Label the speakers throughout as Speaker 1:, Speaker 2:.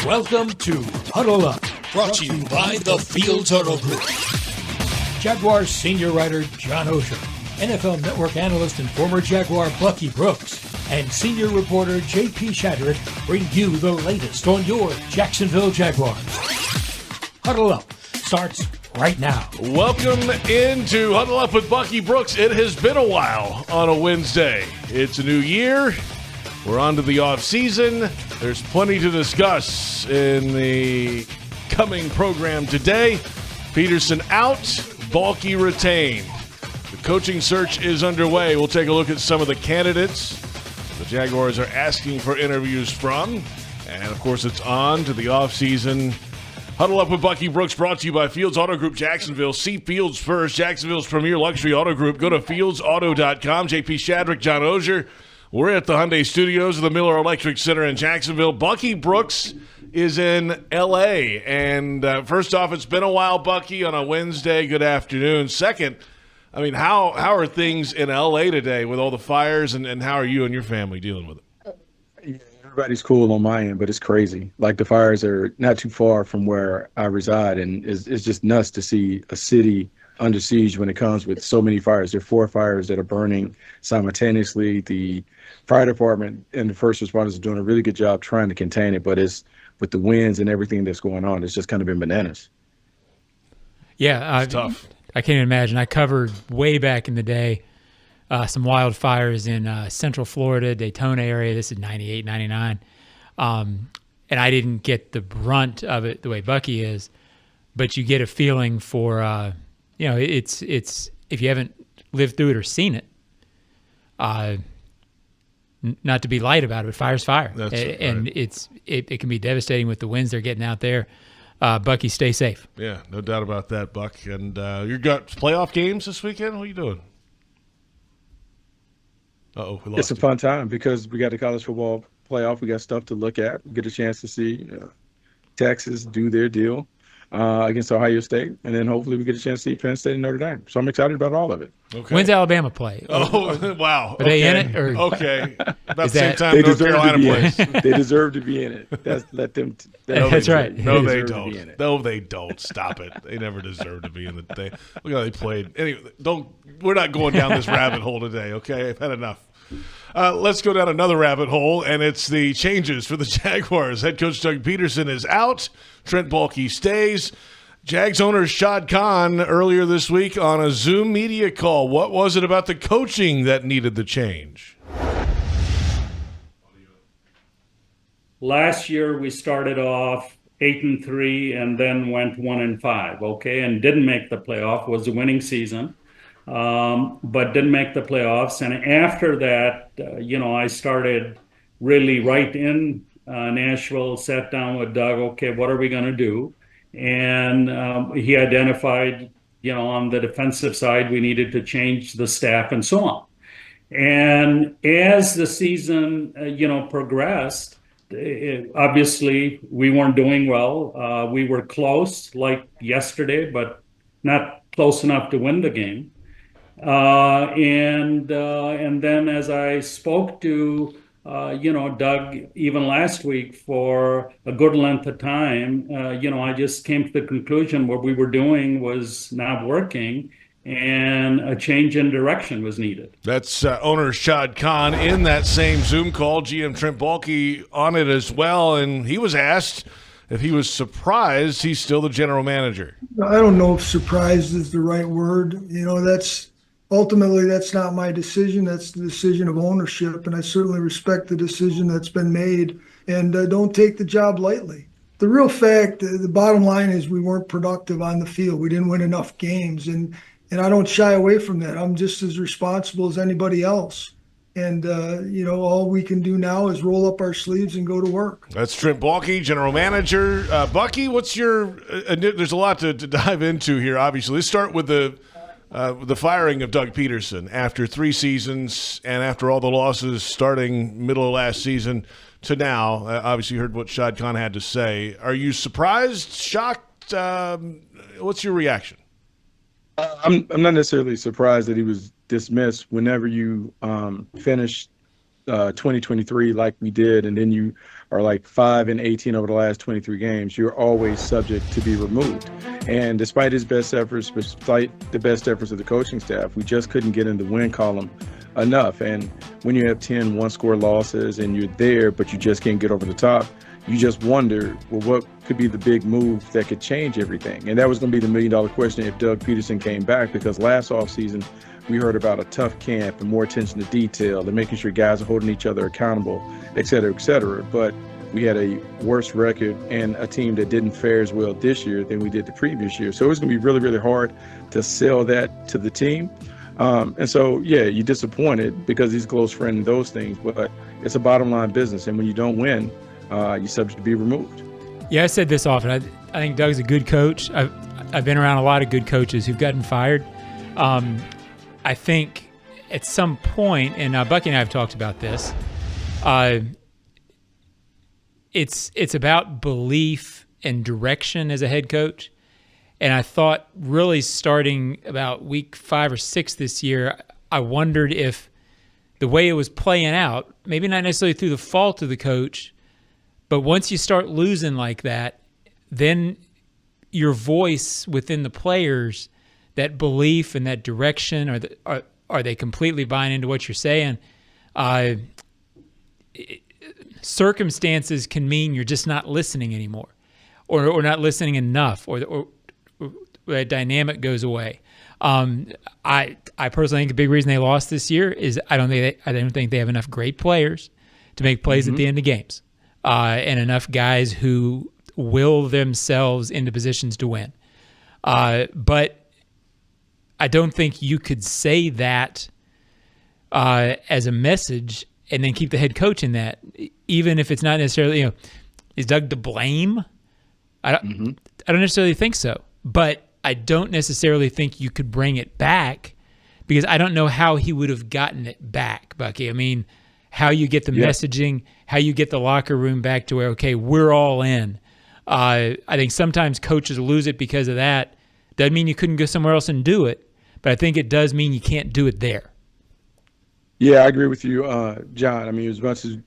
Speaker 1: Welcome to Huddle Up, brought to you by the Fields Huddle Group. Jaguars senior writer John Oehser, NFL Network analyst and former Jaguar Bucky Brooks, and senior reporter J.P. Shadrick bring you the latest on your Jacksonville Jaguars. Huddle Up starts right now.
Speaker 2: Welcome into Huddle Up with Bucky Brooks. It has been a while on a Wednesday. It's a new year. We're on to the off season. There's plenty to discuss in the coming program today. Peterson out, Bulky retained. The coaching search is underway. We'll take a look at some of the candidates the Jaguars are asking for interviews from. And, of course, it's on to the off season. Huddle Up with Bucky Brooks, brought to you by Fields Auto Group Jacksonville. See Fields first, Jacksonville's premier luxury auto group. Go to fieldsauto.com. J.P. Shadrick, John Oehser. We're at the Hyundai Studios of the Miller Electric Center in Jacksonville. Bucky Brooks is in L.A. And first off, it's been a while, Bucky, on a Wednesday. Good afternoon. Second, I mean, how are things in L.A. today with all the fires, and how are you and your family dealing with it?
Speaker 3: Yeah, everybody's cool on my end, but it's crazy. Like, the fires are not too far from where I reside, and it's just nuts to see a city under siege when it comes with so many fires. There are 4 fires that are burning simultaneously. The fire department and the first responders are doing a really good job trying to contain it, but it's with the winds and everything that's going on, it's just kind of been bananas.
Speaker 4: Yeah,
Speaker 2: it's tough.
Speaker 4: I can't even imagine. I covered way back in the day some wildfires in Central Florida, Daytona area. This is 98, 99. And I didn't get the brunt of it the way Bucky is, but you get a feeling for it's if you haven't lived through it or seen it, not to be light about it, but fire's fire.
Speaker 2: That's
Speaker 4: and
Speaker 2: right.
Speaker 4: It can be devastating with the winds they're getting out there. Bucky, stay safe.
Speaker 2: Yeah, no doubt about that, Buck. And you got playoff games this weekend? What are you doing? Uh-oh, we lost
Speaker 3: It's a
Speaker 2: you.
Speaker 3: fun time because we got the college football playoff. We got stuff to look at. We get a chance to see Texas do their deal against Ohio State, and then hopefully we get a chance to see Penn State and Notre Dame. So I'm excited about all of it.
Speaker 2: Okay.
Speaker 4: When's Alabama play?
Speaker 2: Oh, wow.
Speaker 4: Are they in it? Or?
Speaker 2: Okay. About the
Speaker 4: Is
Speaker 2: same
Speaker 4: that-
Speaker 2: time
Speaker 3: They
Speaker 2: North
Speaker 3: deserve
Speaker 2: Carolina
Speaker 3: to be
Speaker 2: plays.
Speaker 3: in it. They deserve to be in it. Let them.
Speaker 4: That's right.
Speaker 2: No, they
Speaker 3: deserve to be in
Speaker 2: don't.
Speaker 3: it.
Speaker 2: No, they don't. Stop it. They never deserve to be in the thing. Look how they played. Anyway, we're not going down this rabbit hole today, okay? I've had enough. Let's go down another rabbit hole, and it's the changes for the Jaguars. Head coach Doug Peterson is out. Trent Baalke stays. Jags owner Shad Khan earlier this week on a Zoom media call. What was it about the coaching that needed the change?
Speaker 5: Last year we started off 8-3 and then went 1-5. Okay, and didn't make the playoff. Was a winning season, but didn't make the playoffs. And after that, I started really right in Nashville. Sat down with Doug. Okay, what are we going to do? And he identified, on the defensive side, we needed to change the staff and so on. And as the season, progressed, obviously we weren't doing well. We were close, like yesterday, but not close enough to win the game. And then as I spoke to Doug, even last week for a good length of time, I just came to the conclusion what we were doing was not working and a change in direction was needed.
Speaker 2: That's owner Shad Khan in that same Zoom call. GM Trent Baalke on it as well, and he was asked if he was surprised he's still the general manager.
Speaker 6: I don't know if surprised is the right word. Ultimately, that's not my decision. That's the decision of ownership, and I certainly respect the decision that's been made and don't take the job lightly. The real fact, the bottom line is we weren't productive on the field. We didn't win enough games, and I don't shy away from that. I'm just as responsible as anybody else. And, all we can do now is roll up our sleeves and go to work.
Speaker 2: That's Trent Baalke, general manager. Bucky, what's your there's a lot to dive into here, obviously. Let's start with the firing of Doug Peterson after 3 seasons and after all the losses starting middle of last season to now. Obviously, you heard what Shad Khan had to say. Are you surprised, shocked? What's your reaction?
Speaker 3: I'm not necessarily surprised that he was dismissed. Whenever you finish 2023 like we did, and then you are like 5-18 over the last 23 games, you're always subject to be removed. And despite his best efforts, despite the best efforts of the coaching staff, we just couldn't get in the win column enough. And when you have 10 one-score losses and you're there, but you just can't get over the top, you just wonder, well, what could be the big move that could change everything? And that was going to be the million-dollar question if Doug Peterson came back, because last offseason we heard about a tough camp and more attention to detail and making sure guys are holding each other accountable, et cetera, et cetera. But we had a worse record and a team that didn't fare as well this year than we did the previous year. So it was going to be really, really hard to sell that to the team. And so, yeah, you're disappointed because he's a close friend and those things, but it's a bottom line business. And when you don't win, you're subject to be removed.
Speaker 4: Yeah, I said this often. I think Doug's a good coach. I've been around a lot of good coaches who've gotten fired. I think at some point, and Bucky and I have talked about this, it's about belief and direction as a head coach. And I thought really starting about week 5 or 6 this year, I wondered if the way it was playing out, maybe not necessarily through the fault of the coach, but once you start losing like that, then your voice within the players, that belief and that direction, are they completely buying into what you're saying? Circumstances can mean you're just not listening anymore, or not listening enough, or that dynamic goes away. I personally think the big reason they lost this year is I don't think they have enough great players to make plays at the end of games, and enough guys who will themselves into positions to win. But I don't think you could say that as a message and then keep the head coach in that, even if it's not necessarily, is Doug to blame? I don't necessarily think so, but I don't necessarily think you could bring it back, because I don't know how he would have gotten it back, Bucky. I mean, how you get the messaging, how you get the locker room back to where, okay, we're all in. I think sometimes coaches lose it because of that. Doesn't mean you couldn't go somewhere else and do it, but I think it does mean you can't do it there.
Speaker 3: Yeah, I agree with you, John. I mean, as much as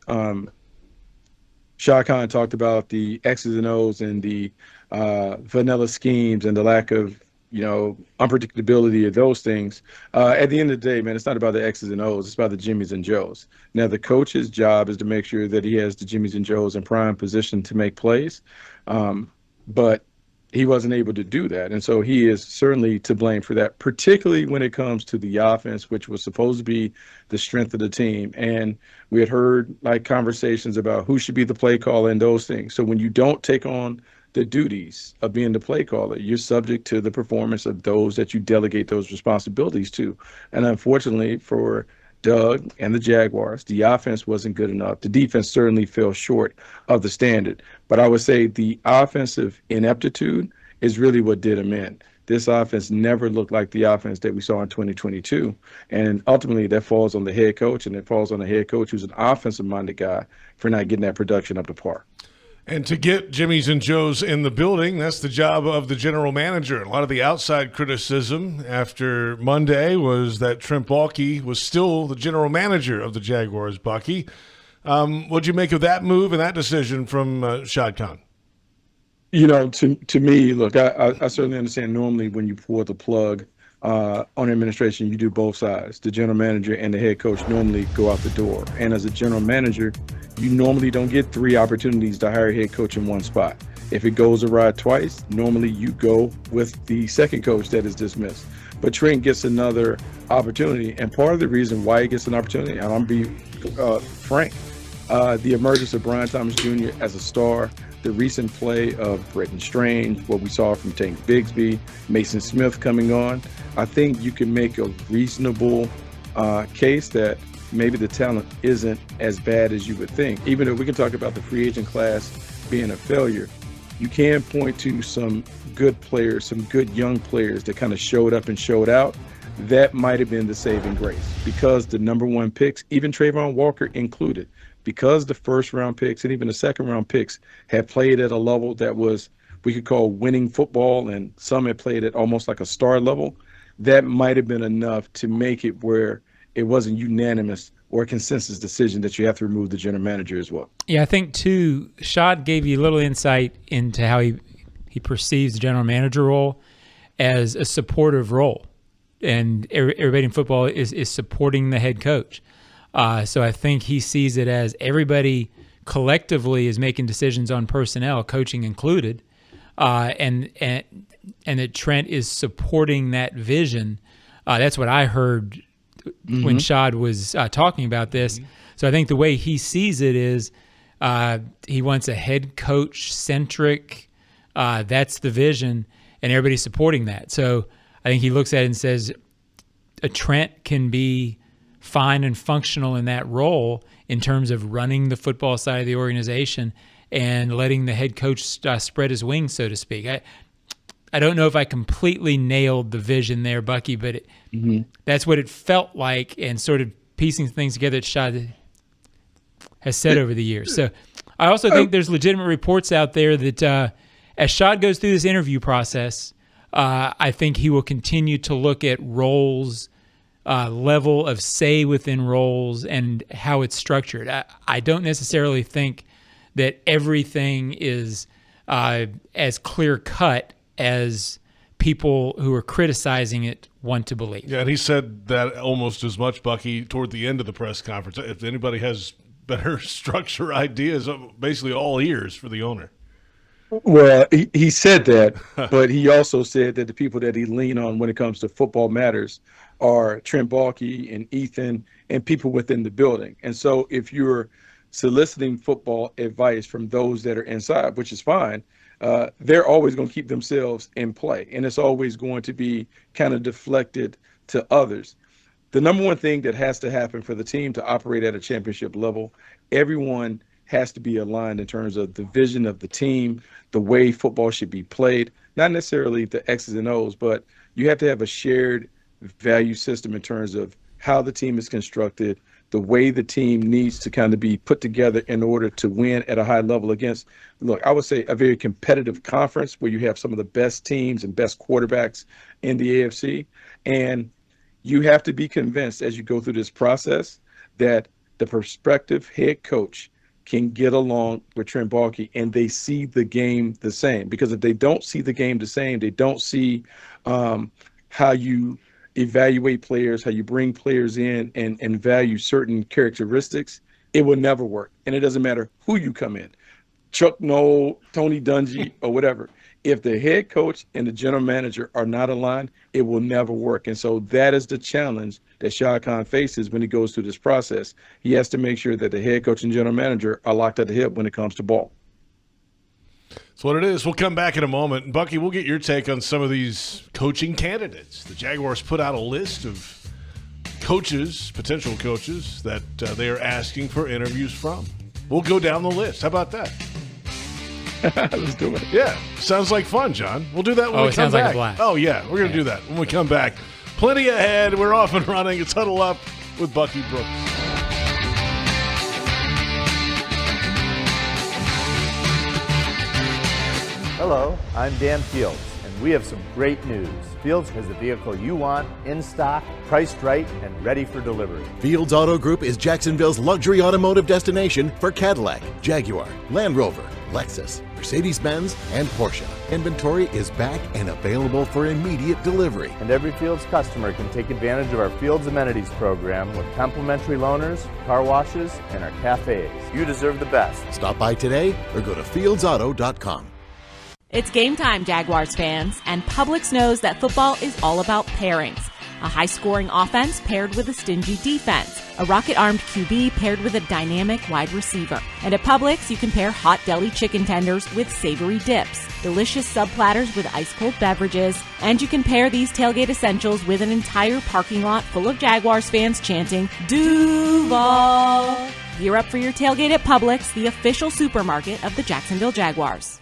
Speaker 3: Shad Khan talked about the X's and O's and the vanilla schemes and the lack of, unpredictability of those things. At the end of the day, man, it's not about the X's and O's. It's about the Jimmies and Joes. Now, the coach's job is to make sure that he has the Jimmies and Joes in prime position to make plays. But he wasn't able to do that. And so he is certainly to blame for that, particularly when it comes to the offense, which was supposed to be the strength of the team. And we had heard conversations about who should be the play caller and those things. So when you don't take on the duties of being the play caller, you're subject to the performance of those that you delegate those responsibilities to. And unfortunately for Doug and the Jaguars, the offense wasn't good enough. The defense certainly fell short of the standard. But I would say the offensive ineptitude is really what did him in. This offense never looked like the offense that we saw in 2022. And ultimately, that falls on the head coach, and it falls on the head coach who's an offensive-minded guy for not getting that production up to par.
Speaker 2: And to get Jimmy's and Joe's in the building, that's the job of the general manager. A lot of the outside criticism after Monday was that Trent Baalke was still the general manager of the Jaguars, Bucky. What'd you make of that move and that decision from Shad Khan?
Speaker 3: To me, look, I certainly understand normally when you pull the plug on administration, you do both sides. The general manager and the head coach normally go out the door. And as a general manager, you normally don't get 3 opportunities to hire a head coach in one spot. If it goes awry twice, normally you go with the second coach that is dismissed. But Trent gets another opportunity. And part of the reason why he gets an opportunity, and I'm going to be frank, the emergence of Brian Thomas Jr. as a star, the recent play of Bretton Strange, what we saw from Tank Bigsby, Mason Smith coming on, I think you can make a reasonable case that maybe the talent isn't as bad as you would think. Even though we can talk about the free agent class being a failure, you can point to some good players, some good young players that kind of showed up and showed out. That might have been the saving grace, because the number 1 picks, even Trayvon Walker included, because the first round picks and even the second round picks had played at a level that was, we could call winning football, and some had played at almost like a star level, that might have been enough to make it where it wasn't unanimous or a consensus decision that you have to remove the general manager as well.
Speaker 4: Yeah, I think, too, Shad gave you a little insight into how he perceives the general manager role as a supportive role. And everybody in football is supporting the head coach. So I think he sees it as everybody collectively is making decisions on personnel, coaching included, and that Trent is supporting that vision. That's what I heard when Shad was talking about this. So I think the way he sees it is he wants a head coach-centric, that's the vision, and everybody's supporting that. So I think he looks at it and says a Trent can be fine and functional in that role in terms of running the football side of the organization and letting the head coach spread his wings, so to speak. I don't know if I completely nailed the vision there, Bucky, but that's what it felt like, and sort of piecing things together that Shad has said over the years. So I also think there's legitimate reports out there that as Shad goes through this interview process, I think he will continue to look at roles, level of say within roles, and how it's structured. I don't necessarily think that everything is as clear-cut as people who are criticizing it want to believe.
Speaker 2: Yeah, and he said that almost as much, Bucky, toward the end of the press conference. If anybody has better structure ideas, basically all ears for the owner.
Speaker 3: Well, he said that, but he also said that the people that he lean on when it comes to football matters are Trent Baalke and Ethan and people within the building. And so if you're soliciting football advice from those that are inside, which is fine, they're always going to keep themselves in play, and it's always going to be kind of deflected to others. The number one thing that has to happen for the team to operate at a championship level, everyone has to be aligned in terms of the vision of the team, the way football should be played, not necessarily the X's and O's, but you have to have a shared value system in terms of how the team is constructed, the way the team needs to kind of be put together in order to win at a high level against, look, I would say a very competitive conference where you have some of the best teams and best quarterbacks in the AFC. And you have to be convinced as you go through this process that the prospective head coach can get along with Trent Baalke and they see the game the same. Because if they don't see the game the same, they don't see how you evaluate players, how you bring players in and value certain characteristics, it will never work. And it doesn't matter who you come in, Chuck Noll, Tony Dungy, or whatever. If the head coach and the general manager are not aligned, it will never work. And so that is the challenge that Shad Khan faces when he goes through this process. He has to make sure that the head coach and general manager are locked at the hip when it comes to ball.
Speaker 2: That's what it is. We'll come back in a moment. Bucky, we'll get your take on some of these coaching candidates. The Jaguars put out a list of coaches, potential coaches, that they are asking for interviews from. We'll go down the list. How about that?
Speaker 3: Let's do it.
Speaker 2: Yeah. Sounds like fun, John. We'll do that when we come
Speaker 4: sounds
Speaker 2: back.
Speaker 4: like a blast.
Speaker 2: Oh, yeah. We're going to do that when we come back. Plenty ahead. We're off and running. It's Huddle Up with Bucky Brooks.
Speaker 7: Hello, I'm Dan Fields, and we have some great news. Fields has the vehicle you want, in stock, priced right, and ready for delivery.
Speaker 8: Fields Auto Group is Jacksonville's luxury automotive destination for Cadillac, Jaguar, Land Rover, Lexus, Mercedes-Benz, and Porsche. Inventory is back and available for immediate delivery.
Speaker 7: And every Fields customer can take advantage of our Fields Amenities program with complimentary loaners, car washes, and our cafes. You deserve the best.
Speaker 8: Stop by today or go to fieldsauto.com.
Speaker 9: It's game time, Jaguars fans, and Publix knows that football is all about pairings. A high-scoring offense paired with a stingy defense. A rocket-armed QB paired with a dynamic wide receiver. And at Publix, you can pair hot deli chicken tenders with savory dips, delicious sub-platters with ice-cold beverages, and you can pair these tailgate essentials with an entire parking lot full of Jaguars fans chanting, Duval! Gear up for your tailgate at Publix, the official supermarket of the Jacksonville Jaguars.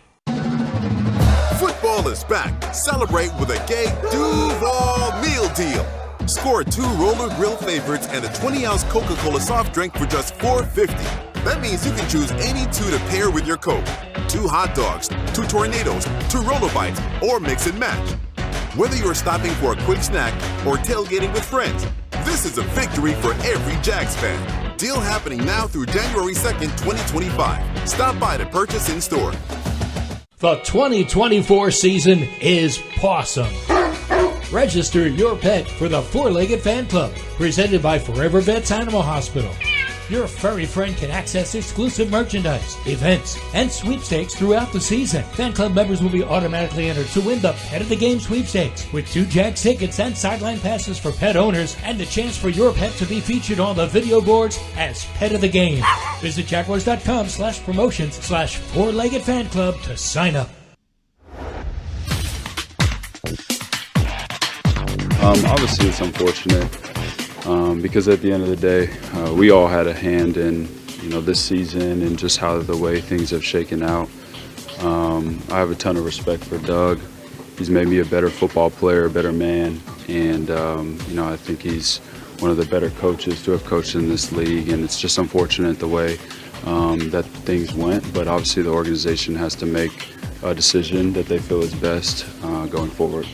Speaker 10: Football is back. Celebrate with a gay Duval meal deal. Score 2 roller grill favorites and a 20-ounce Coca-Cola soft drink for just $4.50. That means you can choose any 2 to pair with your Coke. 2 hot dogs, 2 tornadoes, 2 roller bites, or mix and match. Whether you're stopping for a quick snack or tailgating with friends, this is a victory for every Jags fan. Deal happening now through January 2nd, 2025. Stop by to purchase in store.
Speaker 1: The 2024 season is pawsome. Register your pet for the Four-Legged Fan Club, presented by Forever Vets Animal Hospital. Your furry friend can access exclusive merchandise, events, and sweepstakes throughout the season. Fan club members will be automatically entered to win the Pet of the Game sweepstakes with 2 Jags tickets and sideline passes for pet owners, and the chance for your pet to be featured on the video boards as Pet of the Game. Visit Jaguars.com/promotions/Four-Legged Fan Club to sign up.
Speaker 11: Obviously, it's unfortunate because at the end of the day, we all had a hand in this season and just how the way things have shaken out. I have a ton of respect for Doug. He's made me a better football player, a better man, and I think he's one of the better coaches to have coached in this league. And it's just unfortunate the way that things went. But obviously, the organization has to make a decision that they feel is best going forward.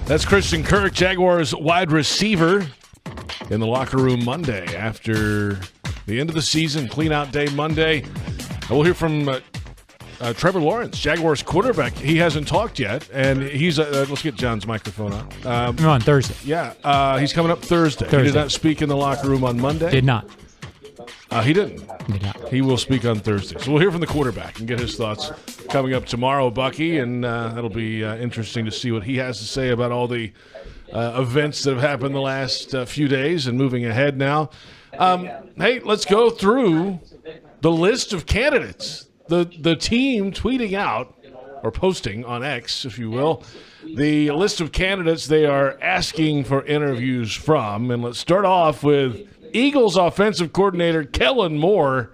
Speaker 2: That's Christian Kirk, Jaguars wide receiver, in the locker room Monday after the end of the season, clean-out day Monday. We'll hear from Trevor Lawrence, Jaguars quarterback. He hasn't talked yet, and he's let's get John's microphone on.
Speaker 4: On Thursday.
Speaker 2: Yeah, he's coming up Thursday. He did not speak in the locker room on Monday.
Speaker 4: Did not.
Speaker 2: He didn't.
Speaker 4: Did not.
Speaker 2: He will speak on Thursday. So we'll hear from the quarterback and get his thoughts coming up tomorrow, Bucky, and that'll be interesting to see what he has to say about all the events that have happened the last few days and moving ahead now. Hey, let's go through the list of candidates. The team tweeting out, or posting on X, if you will, the list of candidates they are asking for interviews from. And let's start off with Eagles offensive coordinator Kellen Moore,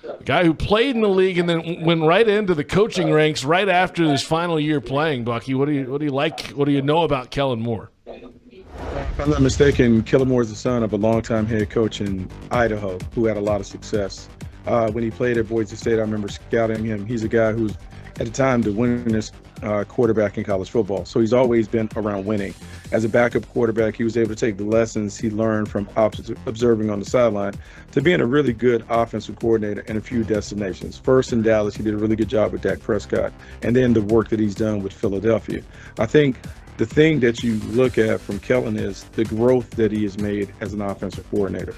Speaker 2: a guy who played in the league and then went right into the coaching ranks right after his final year playing. Bucky, what do you like? What do you know about Kellen Moore?
Speaker 3: If I'm not mistaken, Kellen Moore is the son of a longtime head coach in Idaho who had a lot of success. When he played at Boise State, I remember scouting him. He's a guy who's, at the time, the winningest quarterback in college football. So he's always been around winning. As a backup quarterback, he was able to take the lessons he learned from observing on the sideline to being a really good offensive coordinator in a few destinations. First in Dallas, he did a really good job with Dak Prescott, and then the work that he's done with Philadelphia. I think the thing that you look at from Kellen is the growth that he has made as an offensive coordinator.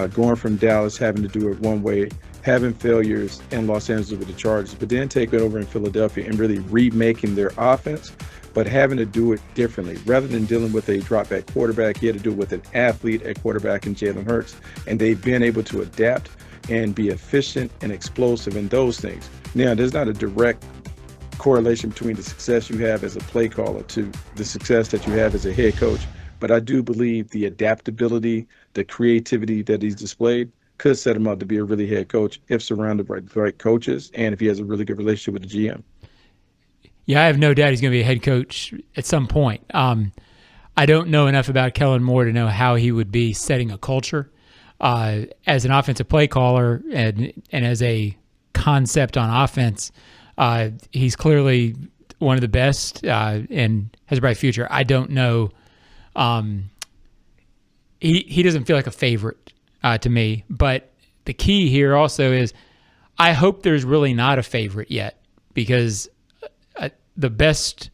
Speaker 3: Going from Dallas, having to do it one way, having failures in Los Angeles with the Chargers, but then taking over in Philadelphia and really remaking their offense, but having to do it differently. Rather than dealing with a drop-back quarterback, he had to do it with an athlete at quarterback in Jalen Hurts, and they've been able to adapt and be efficient and explosive in those things. Now, there's not a direct correlation between the success you have as a play caller to the success that you have as a head coach, but I do believe the adaptability, the creativity that he's displayed could set him up to be a really head coach if surrounded by the right coaches and if he has a really good relationship with the GM.
Speaker 4: Yeah, I have no doubt he's going to be a head coach at some point. I don't know enough about Kellen Moore to know how he would be setting a culture. As an offensive play caller and as a concept on offense, he's clearly one of the best and has a bright future. I don't know. He doesn't feel like a favorite to me, but the key here also is I hope there's really not a favorite yet, because the best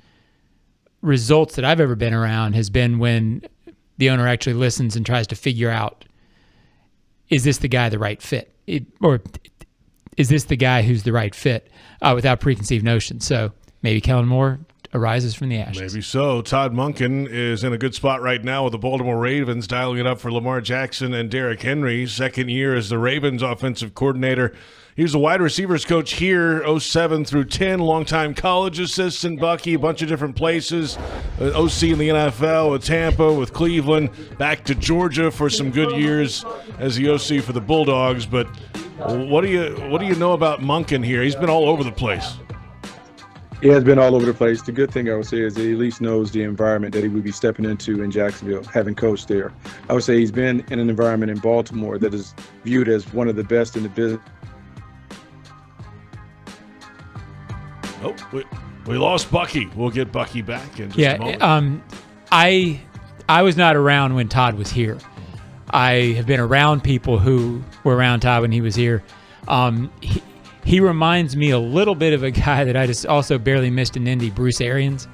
Speaker 4: results that I've ever been around has been when the owner actually listens and tries to figure out, is this the guy the right fit? Or is this the guy who's the right fit without preconceived notions? So maybe Kellen Moore arises from the ashes.
Speaker 2: Maybe so. Todd Monken is in a good spot right now with the Baltimore Ravens, dialing it up for Lamar Jackson and Derrick Henry. Second year as the Ravens offensive coordinator. He was the wide receivers coach here, 07 through 10, longtime college assistant, Bucky, a bunch of different places, OC in the NFL, with Tampa, with Cleveland, back to Georgia for some good years as the OC for the Bulldogs. But what do you know about Monken here? He's been all over the place.
Speaker 3: He has been all over the place. The good thing I would say is that he at least knows the environment that he would be stepping into in Jacksonville, having coached there. I would say he's been in an environment in Baltimore that is viewed as one of the best in the business.
Speaker 2: Oh, we lost Bucky. We'll get Bucky back in just a moment.
Speaker 4: I was not around when Todd was here. I have been around people who were around Todd when he was here. He reminds me a little bit of a guy that I just also barely missed in Indy, Bruce Arians.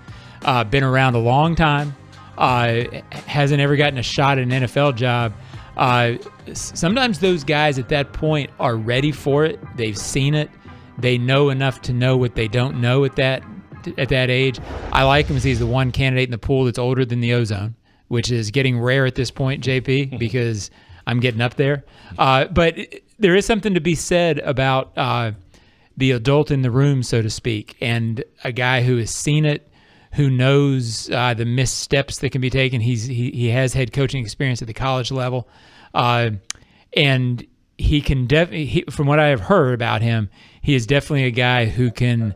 Speaker 4: Been around a long time. Hasn't ever gotten a shot at an NFL job. Sometimes those guys at that point are ready for it. They've seen it. They know enough to know what they don't know at that age. I like him because he's the one candidate in the pool that's older than the ozone, which is getting rare at this point, JP, because I'm getting up there. But there is something to be said about the adult in the room, so to speak, and a guy who has seen it, who knows the missteps that can be taken. He has head coaching experience at the college level, and he can definitely, from what I have heard about him, he is definitely a guy who can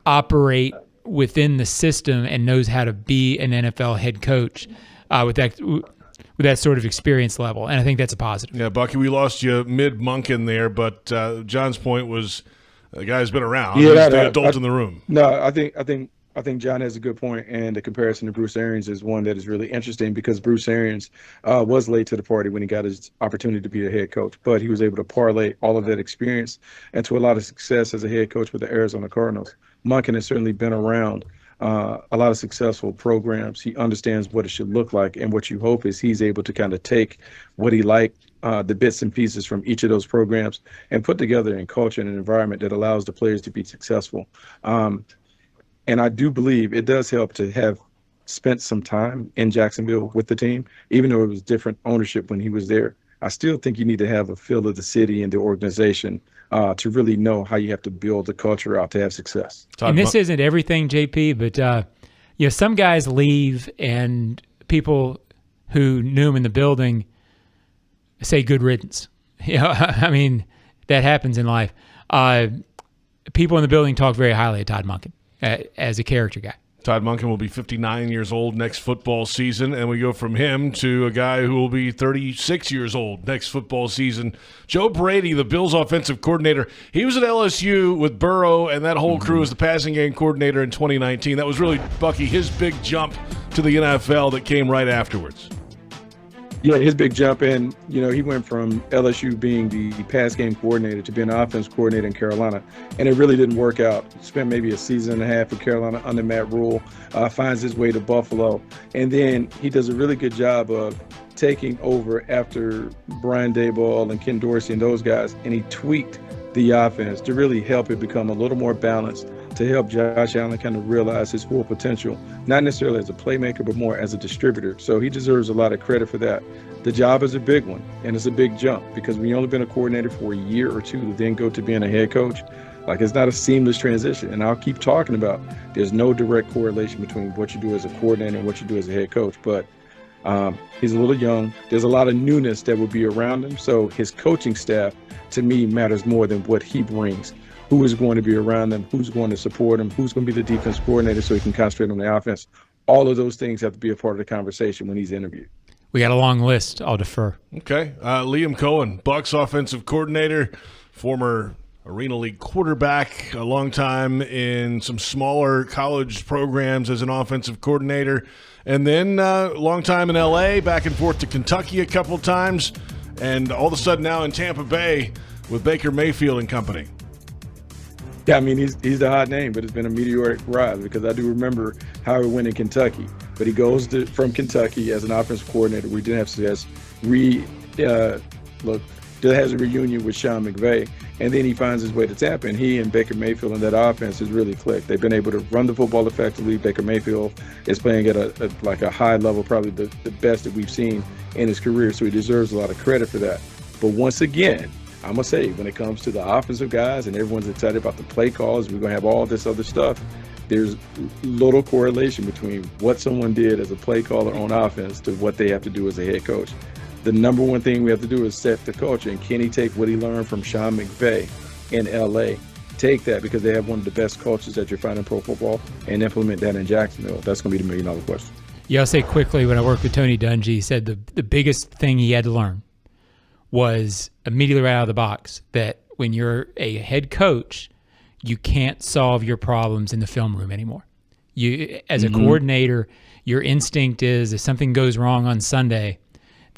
Speaker 4: operate within the system and knows how to be an NFL head coach with that sort of experience level, and I think that's a positive.
Speaker 2: Yeah, Bucky, we lost you mid-Munkin there, but John's point was the guy's been around.
Speaker 3: Yeah,
Speaker 2: He's the adult in the room.
Speaker 3: No, I think John has a good point, and the comparison to Bruce Arians is one that is really interesting because Bruce Arians was late to the party when he got his opportunity to be a head coach, but he was able to parlay all of that experience into a lot of success as a head coach with the Arizona Cardinals. Munkin has certainly been around a lot of successful programs. He understands what it should look like, and what you hope is he's able to kind of take what he liked, the bits and pieces from each of those programs, and put together in culture and an environment that allows the players to be successful. And I do believe it does help to have spent some time in Jacksonville with the team, even though it was different ownership when he was there. I still think you need to have a feel of the city and the organization to really know how you have to build the culture out to have success.
Speaker 4: And this isn't everything, JP, but some guys leave and people who knew him in the building say good riddance. I mean, that happens in life. People in the building talk very highly of Todd Munkin as a character guy.
Speaker 2: Todd Munkin will be 59 years old next football season, and we go from him to a guy who will be 36 years old next football season. Joe Brady, the Bills' offensive coordinator, he was at LSU with Burrow and that whole crew as the passing game coordinator in 2019. That was really, Bucky, his big jump to the NFL that came right afterwards.
Speaker 3: Yeah, his big jump in, he went from LSU being the pass game coordinator to being an offense coordinator in Carolina, and it really didn't work out. Spent maybe a season and a half in Carolina under Matt Rule, finds his way to Buffalo, and then he does a really good job of taking over after Brian Daboll and Ken Dorsey and those guys, and he tweaked the offense to really help it become a little more balanced, to help Josh Allen kind of realize his full potential, not necessarily as a playmaker, but more as a distributor. So he deserves a lot of credit for that. The job is a big one, and it's a big jump because when you've only been a coordinator for a year or two to then go to being a head coach, it's not a seamless transition. And I'll keep talking about there's no direct correlation between what you do as a coordinator and what you do as a head coach. But he's a little young. There's a lot of newness that will be around him. So his coaching staff, to me, matters more than what he brings. Who is going to be around them, who's going to support him, who's going to be the defense coordinator so he can concentrate on the offense. All of those things have to be a part of the conversation when he's interviewed.
Speaker 4: We got a long list. I'll defer.
Speaker 2: Okay. Liam Cohen, Bucs offensive coordinator, former Arena League quarterback, a long time in some smaller college programs as an offensive coordinator, and then a long time in L.A., back and forth to Kentucky a couple times, and all of a sudden now in Tampa Bay with Baker Mayfield and company.
Speaker 3: Yeah, I mean, he's the hot name, but it's been a meteoric rise because I do remember how he went in Kentucky. But he goes from Kentucky as an offensive coordinator. We didn't have success. Has a reunion with Sean McVay, and then he finds his way to Tampa, and he and Baker Mayfield and that offense has really clicked. They've been able to run the football effectively. Baker Mayfield is playing at a high level, probably the best that we've seen in his career, so he deserves a lot of credit for that. But once again, I'm going to say, when it comes to the offensive guys and everyone's excited about the play calls, we're going to have all this other stuff, there's little correlation between what someone did as a play caller on offense to what they have to do as a head coach. The number one thing we have to do is set the culture, and can he take what he learned from Sean McVay in L.A., take that, because they have one of the best coaches that you find in pro football, and implement that in Jacksonville? That's going to be the million-dollar question.
Speaker 4: Yeah, I'll say quickly, when I worked with Tony Dungy, he said the biggest thing he had to learn was immediately right out of the box that when you're a head coach, you can't solve your problems in the film room anymore. You, as a coordinator, your instinct is if something goes wrong on Sunday,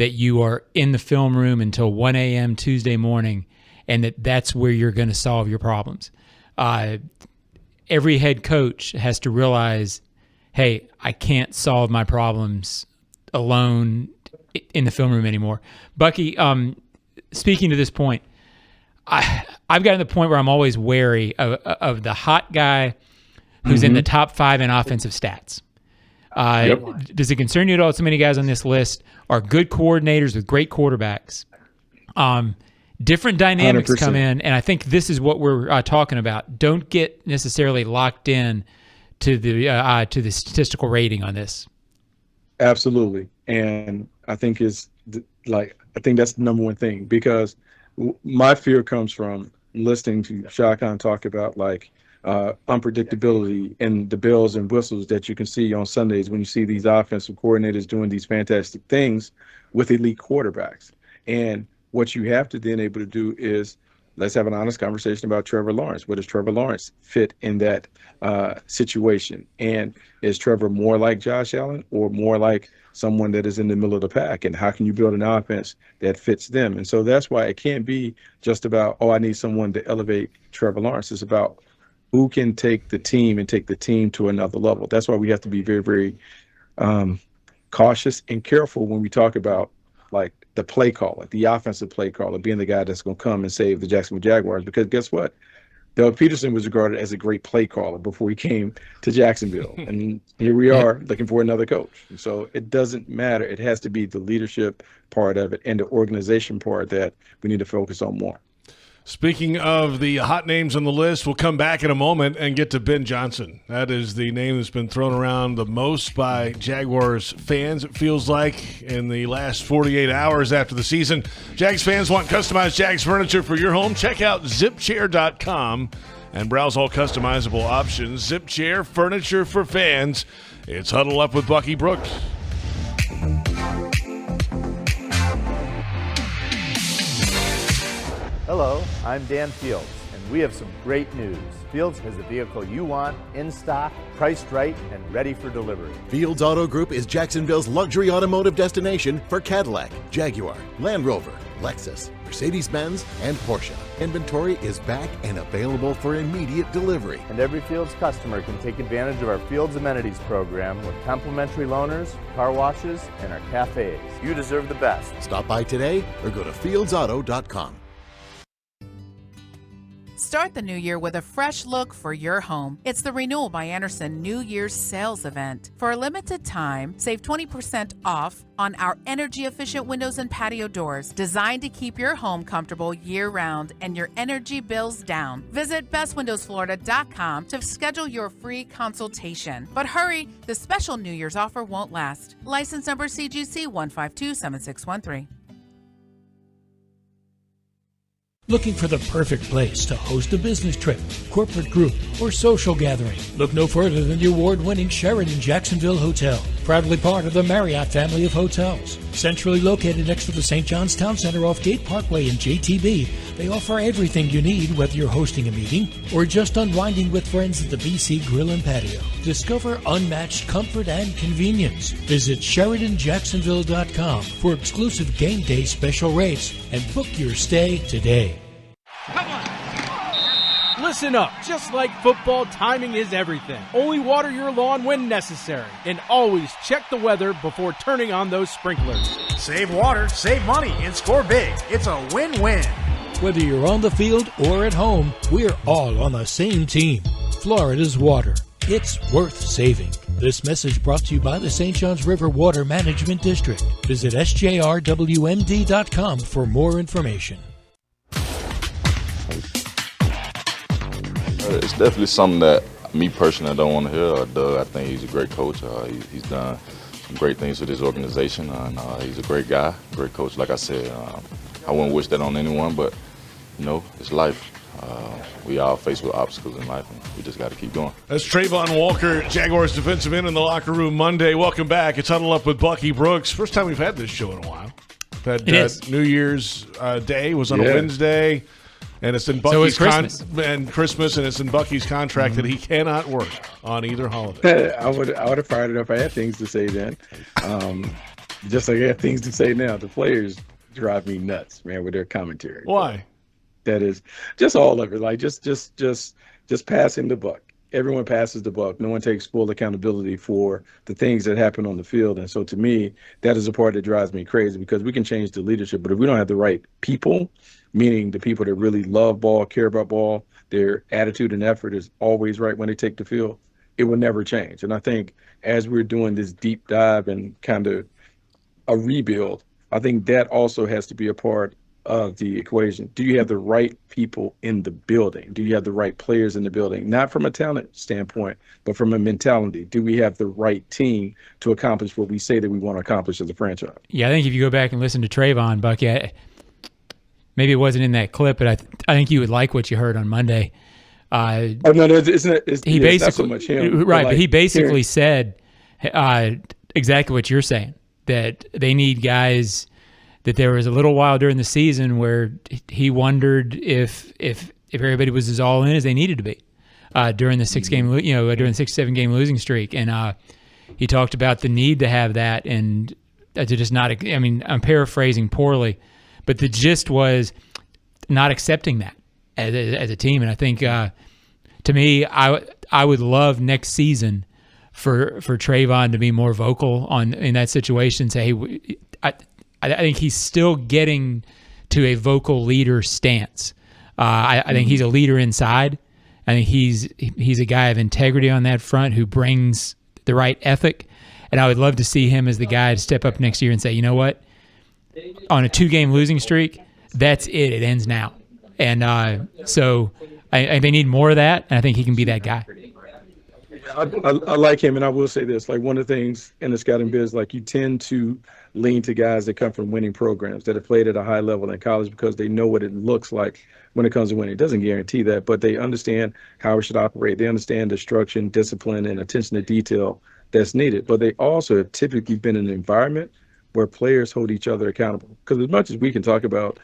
Speaker 4: that you are in the film room until 1 a.m. Tuesday morning, and that's where you're going to solve your problems. Every head coach has to realize, hey, I can't solve my problems alone in the film room anymore. Bucky, speaking to this point, I've gotten to the point where I'm always wary of the hot guy who's in the top 5 in offensive stats. Does it concern you at all? So many guys on this list are good coordinators with great quarterbacks. Different dynamics
Speaker 3: 100%.
Speaker 4: come in, and I think this is what we're talking about. Don't get necessarily locked in to the statistical rating on this.
Speaker 3: Absolutely, and I think that's the number one thing, because my fear comes from listening to Shotgun talk about unpredictability and the bells and whistles that you can see on Sundays when you see these offensive coordinators doing these fantastic things with elite quarterbacks. And what you have to then able to do is, let's have an honest conversation about Trevor Lawrence. Where does Trevor Lawrence fit in that situation? And is Trevor more like Josh Allen or more like someone that is in the middle of the pack? And how can you build an offense that fits them? And so that's why it can't be just about, I need someone to elevate Trevor Lawrence. It's about who can take the team and take the team to another level. That's why we have to be very, very cautious and careful when we talk about the play caller, the offensive play caller, being the guy that's going to come and save the Jacksonville Jaguars. Because guess what? Doug Peterson was regarded as a great play caller before he came to Jacksonville. And here we are looking for another coach. And so it doesn't matter. It has to be the leadership part of it and the organization part that we need to focus on more.
Speaker 2: Speaking of the hot names on the list, we'll come back in a moment and get to Ben Johnson. That is the name that's been thrown around the most by Jaguars fans, it feels like, in the last 48 hours after the season. Jags fans want customized Jags furniture for your home? Check out zipchair.com and browse all customizable options. Zip Chair, furniture for fans. It's Huddle Up with Bucky Brooks.
Speaker 7: Hello, I'm Dan Fields, and we have some great news. Fields has the vehicle you want, in stock, priced right, and ready for delivery.
Speaker 8: Fields Auto Group is Jacksonville's luxury automotive destination for Cadillac, Jaguar, Land Rover, Lexus, Mercedes-Benz, and Porsche. Inventory is back and available for immediate delivery.
Speaker 7: And every Fields customer can take advantage of our Fields Amenities program with complimentary loaners, car washes, and our cafes. You deserve the best.
Speaker 8: Stop by today or go to fieldsauto.com.
Speaker 12: Start the new year with a fresh look for your home. It's the Renewal by Andersen New Year's Sales Event. For a limited time, save 20% off on our energy-efficient windows and patio doors, designed to keep your home comfortable year-round and your energy bills down. Visit bestwindowsflorida.com to schedule your free consultation. But hurry, the special New Year's offer won't last. License number CGC 1527613.
Speaker 1: Looking for the perfect place to host a business trip, corporate group, or social gathering? Look no further than the award-winning Sheraton Jacksonville Hotel, proudly part of the Marriott family of hotels. Centrally located next to the St. John's Town Center off Gate Parkway in JTB, they offer everything you need, whether you're hosting a meeting or just unwinding with friends at the BC Grill and Patio. Discover unmatched comfort and convenience. Visit SheratonJacksonville.com for exclusive game day special rates and book your stay today.
Speaker 13: Listen up. Just like football, timing is everything. Only water your lawn when necessary. And always check the weather before turning on those sprinklers.
Speaker 14: Save water, save money, and score big. It's a win-win.
Speaker 1: Whether you're on the field or at home, we're all on the same team. Florida's water. It's worth saving. This message brought to you by the St. Johns River Water Management District. Visit sjrwmd.com for more information.
Speaker 15: It's definitely something that me personally I don't want to hear. Doug, I think he's a great coach. He's done some great things with his organization, and he's a great guy, great coach. Like I said, I wouldn't wish that on anyone, but it's life. We all faced with obstacles in life, and we just got to keep going.
Speaker 2: That's Trayvon Walker, Jaguars defensive end in the locker room Monday. Welcome back. It's Huddle Up with Bucky Brooks. First time we've had this show in a while. We've had New Year's Day was on a Wednesday. And it's in Bucky's
Speaker 4: Christmas.
Speaker 2: And it's in Bucky's contract that he cannot work on either holiday.
Speaker 3: I would have fired it up. I had things to say then. Just like I got things to say now, the players drive me nuts, man, with their commentary.
Speaker 2: Why?
Speaker 3: That is just all of it. Like just passing the buck. Everyone passes the buck. No one takes full accountability for the things that happen on the field. And so to me, that is a part that drives me crazy, because we can change the leadership, but if we don't have the right people, meaning the people that really love ball, care about ball, their attitude and effort is always right when they take the field, it will never change. And I think as we're doing this deep dive and kind of a rebuild, I think that also has to be a part of the equation. Do you have the right people in the building? Do you have the right players in the building? Not from a talent standpoint, but from a mentality. Do we have the right team to accomplish what we say that we want to accomplish as a franchise?
Speaker 4: Yeah, I think if you go back and listen to Trayvon, Bucky, maybe it wasn't in that clip, but I think you would like what you heard on Monday.
Speaker 3: No, it's not so much him.
Speaker 4: Right, but he basically said exactly what you're saying, that they need guys. That there was a little while during the season where he wondered if everybody was as all in as they needed to be during the 6-7 game losing streak, and he talked about the need to have that, and to just not. I mean, I'm paraphrasing poorly, but the gist was not accepting that as a team, and I think to me, I would love next season for Trayvon to be more vocal in that situation. Say, hey, I think he's still getting to a vocal leader stance. I think he's a leader inside. I think he's a guy of integrity on that front who brings the right ethic. And I would love to see him as the guy to step up next year and say, you know what? On a 2-game losing streak, that's it. It ends now. And so I they need more of that, and I think he can be that guy.
Speaker 3: I like him, and I will say this: like, one of the things in the scouting biz, like, you tend to lean to guys that come from winning programs that have played at a high level in college because they know what it looks like when it comes to winning. It doesn't guarantee that, but they understand how it should operate. They understand the structure, discipline, and attention to detail that's needed. But they also have typically been in an environment where players hold each other accountable. Because as much as we can talk about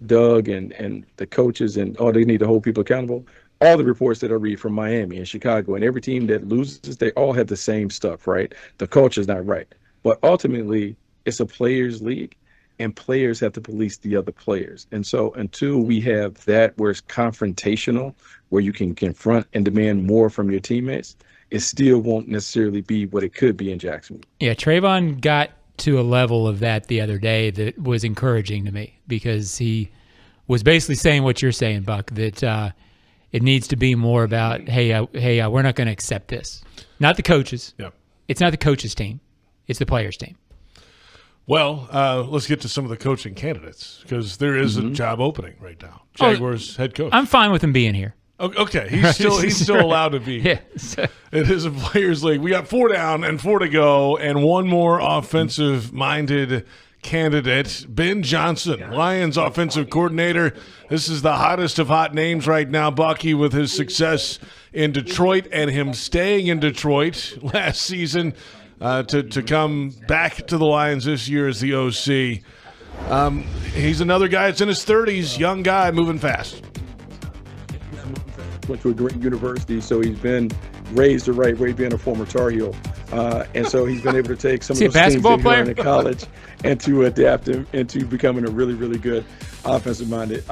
Speaker 3: Doug and the coaches and they need to hold people accountable, all the reports that I read from Miami and Chicago and every team that loses, they all have the same stuff, right? The culture's not right. But ultimately, it's a players' league, and players have to police the other players. And so until we have that where it's confrontational, where you can confront and demand more from your teammates, it still won't necessarily be what it could be in Jacksonville.
Speaker 4: Yeah, Trayvon got to a level of that the other day that was encouraging to me, because he was basically saying what you're saying, Buck, that it needs to be more about, hey, we're not going to accept this. Not the coaches.
Speaker 2: Yep.
Speaker 4: It's not the coaches' team. It's the players' team.
Speaker 2: Well, let's get to some of the coaching candidates, because there is a job opening right now. Jaguars head coach.
Speaker 4: I'm fine with him being here.
Speaker 2: Okay, he's still allowed to be here.
Speaker 4: Yeah.
Speaker 2: It is a players' league. We got 4 down and 4 to go, and one more offensive-minded candidate, Ben Johnson, Lions offensive coordinator. This is the hottest of hot names right now, Bucky, with his success in Detroit and him staying in Detroit last season to come back to the Lions this year as the OC. He's another guy that's in his 30s, young guy moving fast.
Speaker 3: Went to a great university, so he's been raised the right way, being a former Tar Heel. And so he's been able to take some of those things that he learned in college and to adapt him into becoming a really, really good offensive-minded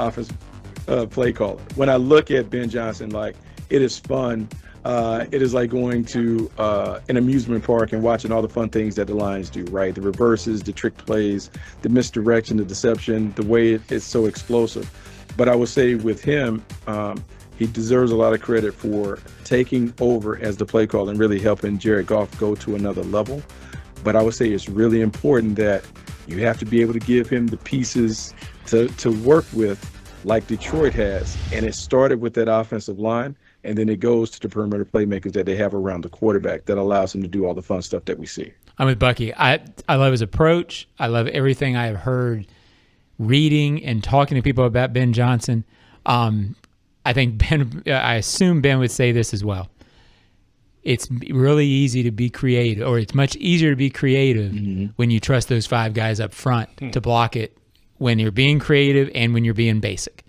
Speaker 3: play caller. When I look at Ben Johnson, like, it is fun. It is like going to an amusement park and watching all the fun things that the Lions do, right? The reverses, the trick plays, the misdirection, the deception, the way it's so explosive. But I would say with him, he deserves a lot of credit for taking over as the play caller and really helping Jared Goff go to another level. But I would say it's really important that you have to be able to give him the pieces to work with like Detroit has. And it started with that offensive line, and then it goes to the perimeter playmakers that they have around the quarterback that allows him to do all the fun stuff that we see.
Speaker 4: I'm with Bucky. I love his approach. I love everything I have heard reading and talking to people about Ben Johnson. I think I assume Ben would say this as well. It's really easy to be creative, or it's much easier to be creative when you trust those 5 guys up front to block it when you're being creative and when you're being basic.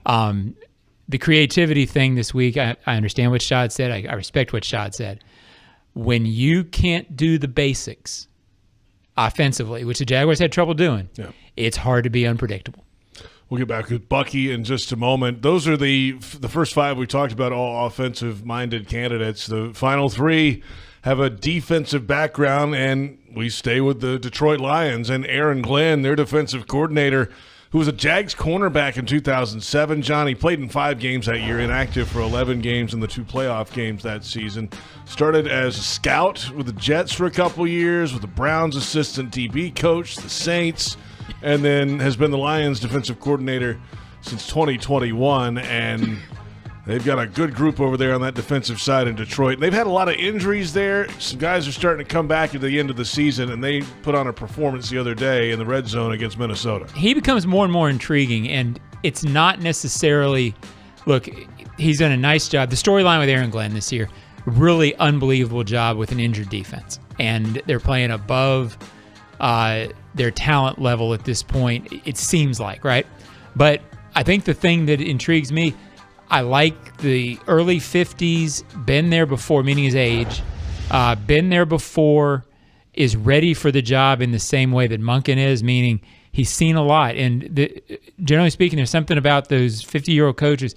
Speaker 4: The creativity thing this week, I understand what Shad said. I respect what Shad said. When you can't do the basics, offensively, which the Jaguars had trouble doing, it's hard to be unpredictable.
Speaker 2: We'll get back with Bucky in just a moment. Those are the first 5 we talked about, all offensive-minded candidates. The final 3 have a defensive background, and we stay with the Detroit Lions and Aaron Glenn, their defensive coordinator, who was a Jags cornerback in 2007. John, he played in 5 games that year, inactive for 11 games in the 2 playoff games that season. Started as a scout with the Jets for a couple years, with the Browns assistant DB coach, the Saints, and then has been the Lions defensive coordinator since 2021. And they've got a good group over there on that defensive side in Detroit. They've had a lot of injuries there. Some guys are starting to come back at the end of the season, and they put on a performance the other day in the red zone against Minnesota.
Speaker 4: He becomes more and more intriguing, and it's not necessarily – look, he's done a nice job. The storyline with Aaron Glenn this year, really unbelievable job with an injured defense, and they're playing above their talent level at this point, it seems like, right? But I think the thing that intrigues me – I like the early 50s, been there before, meaning his age, been there before, is ready for the job in the same way that Monken is, meaning he's seen a lot. And generally speaking, there's something about those 50-year-old coaches,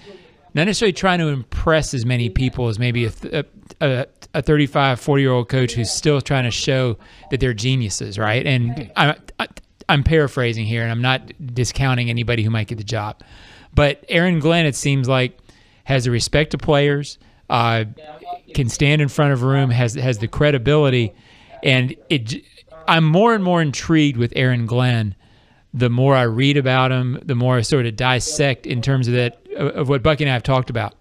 Speaker 4: not necessarily trying to impress as many people as maybe a 35, 40-year-old coach who's still trying to show that they're geniuses, right? And I'm paraphrasing here, and I'm not discounting anybody who might get the job. But Aaron Glenn, it seems like, has the respect of players, can stand in front of a room, has the credibility, and I'm more and more intrigued with Aaron Glenn. The more I read about him, the more I sort of dissect in terms of of what Bucky and I have talked about,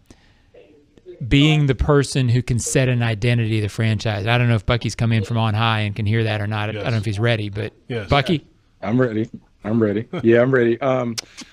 Speaker 4: being the person who can set an identity of the franchise. I don't know if Bucky's come in from on high and can hear that or not. Yes. I don't know if he's ready, but Bucky?
Speaker 3: I'm ready. Yeah, I'm ready.